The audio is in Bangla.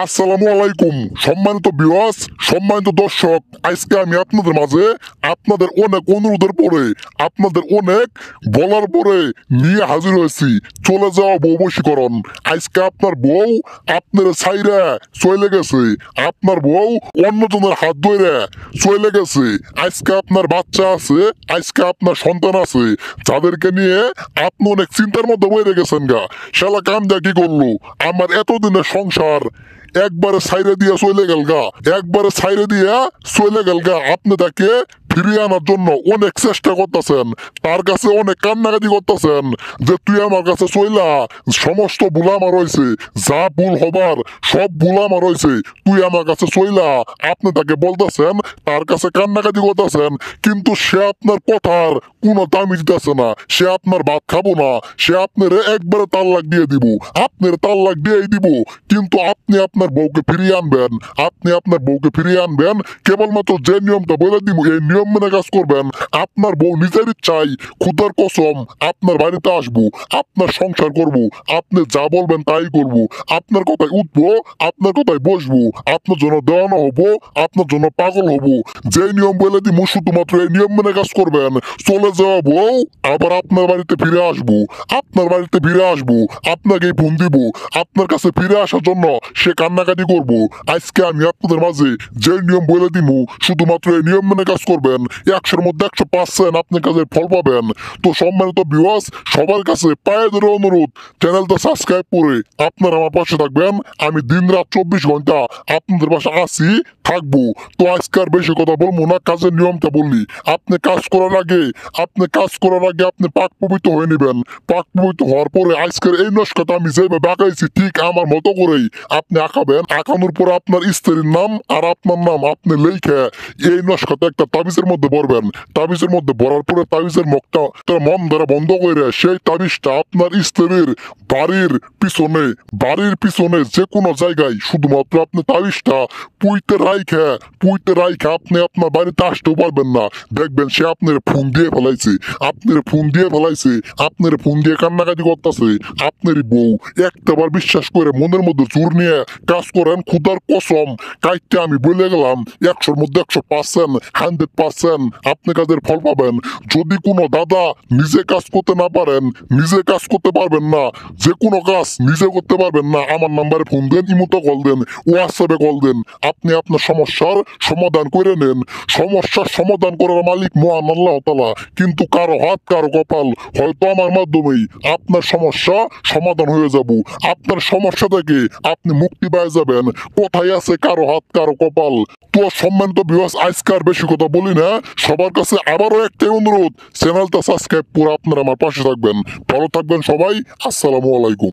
আসসালামু আলাইকুম সম্মানিত ভিউয়ার্স, সম্মানিত দর্শক। আজকে আমি আপনাদের মাঝে আপনাদের অনেক অনুরোধের পরে, আপনাদের অনেক বলার পরে নিয়ে হাজির হয়েছি চলে যাওয়া বউ বশীকরণ। আজকে আপনার বউ আপনার ছাইরা চলে গেছে, আপনার বউ অন্যজনের হাত ধরে চলে গেছে। আজকে আপনার বাচ্চা আছে, আজকে আপনার সন্তান আছে, যাদেরকে নিয়ে আপনি অনেক চিন্তার মধ্যে বয়ে গেছেন গা। শালা কামটা কি করলো? আমার এতদিনের সংসার একবারে সাইরে দিয়া চলে গেল গা, একবারে সাইরে দিয়া চলে গেল গা। আপনি তাকে ফিরিয়ে আনার জন্য অনেক চেষ্টা করতেছেন, তার কাছে অনেক কান্নাকাটি করতেছেন যে তুই আমার কাছে চইলা, সমস্ত ভুল আমার হয়েছে, যা ভুল হবার সব ভুল আমার হয়েছে, তুই আমার কাছে চইলা। আপনি তাকে বলতেছেন, তার কাছে কান্নাকাটি করতেছেন, কিন্তু সে আপনার কথার কোনো দামি দিতেছে না। সে আপনার ভাত খাবো না, সে আপনার একবারে তাল্লাক দিয়ে দিব, আপনার তাল্লাক দিয়ে দিব। কিন্তু আপনি আপনার বউকে ফিরিয়ে আনবেন, আপনি আপনার বউকে ফিরিয়ে আনবেন কেবলমাত্র যে নিয়মটা বলে দিব, এই নিয়ম মেনে কাজ করবেন। আপনার বউ নিজের ইচ্ছাই, খুদার কসম আপনার বাড়িতে আসবো, আপনার সংসার করব, আপনি যা বলবেন তাই করব, আপনার কথায় উঠবো, আপনার কথায় বসবো, আপনার জন্য দেওয়ানো হবো, আপনার জন্য পাগল হবো। যে নিয়ম বলে দিব শুধুমাত্র এই নিয়ম মেনে কাজ করবেন। চলে যাওয়া বউ আবার আপনার বাড়িতে ফিরে আসবো, আপনার বাড়িতে ফিরে আসবো, আপনাকে ফোন দিব, আপনার কাছে ফিরে আসার জন্য সে কান্নাকাটি করব। আজকে আমি আপনাদের মাঝে যে নিয়ম বলে দিব শুধুমাত্র এই নিয়ম মেনে কাজ করবেন, 100-র মধ্যে 100% আপনি কাজের ফল পাবেন। তো সম্মানিত ভিউয়ার্স, সবার কাছে পায়ে ধরে অনুরোধ, চ্যানেলটা সাবস্ক্রাইব করে আপনারা আমার পাশে থাকবেন। আমি দিন রাত 24 ঘন্টা আপনাদের পাশে আছি, থাকবো। তো আজকাল বেশি কথা বলবো না, কাজের নিয়মটা বললি। আপনি কাজ করার আগে, আপনি পাক পবিত্র হয়ে নেবেন। পাক পবিত্র হওয়ার পরে আজকের এই নস্কাটা আমি যেভাবে আঁকাইছি ঠিক আমার মতো করেই আপনি আঁকাবেন। আঁকানোর পর আপনার স্ত্রীর নাম আর আপনার নাম আপনি লেখে এই নস্কাটা একটা তাবিজের মধ্যে ভরবেন। তাবিজের মধ্যে ভরার পরে তাবিজের মুখটা তার মন দ্বারা বন্ধ করে সেই তাবিজটা আপনার স্ত্রীর বাড়ির পিছনে যে কোনো জায়গায় শুধুমাত্র আপনি তাবিজটা পুইতে রাইখে আপনি আপনার বাড়িতে আসতেও পারবেন না। দেখবেন সে আপনার ফোন দিয়ে ফেলাইছে, আপনার ফোন দিয়ে কান্নাকাটি করতেছে। আপনারই বউ। একটাবার বিশ্বাস করে মনের মধ্যে জোর নিয়ে কাজ করেন, খুদার কসম কাইতে আমি বলে গেলাম 100-র মধ্যে 100%, 100% আপনি কাজের ফল পাবেন। যদি কোনো দাদা নিজে কাজ করতে না পারেন, নিজে কাজ করতে পারবেন না, যে কোনো কাজ নিজে করতে পারবেন না, আমার নাম্বারে ফোন দেন, ইমোতে কল দেন, হোয়াটসঅ্যাপে কল দেন। আপনি আপনার সমস্যার সমাধান করে নেন। সমস্যার সমাধান করার মালিক মহান আল্লাহ তাআলা। কিন্তু কারো হাত কারো কপাল, হয়তো আমার মাধ্যমেই আপনার সমস্যা সমাধান হয়ে যাব। আপনার সমস্যা থেকে আপনি মুক্তি পেয়ে যাবেন। কোথায় আছে কারো হাত কারো কপাল? তো সম্মানিত ভিউয়ার্স, আজকাল বেশি কথা বলি না, সবার কাছে আবারও একটাই অনুরোধ, চ্যানেলটা সাবস্ক্রাইব করে আপনারা আমার পাশে থাকবেন। ভালো থাকবেন সবাই। আসসালামু আলাইকুম।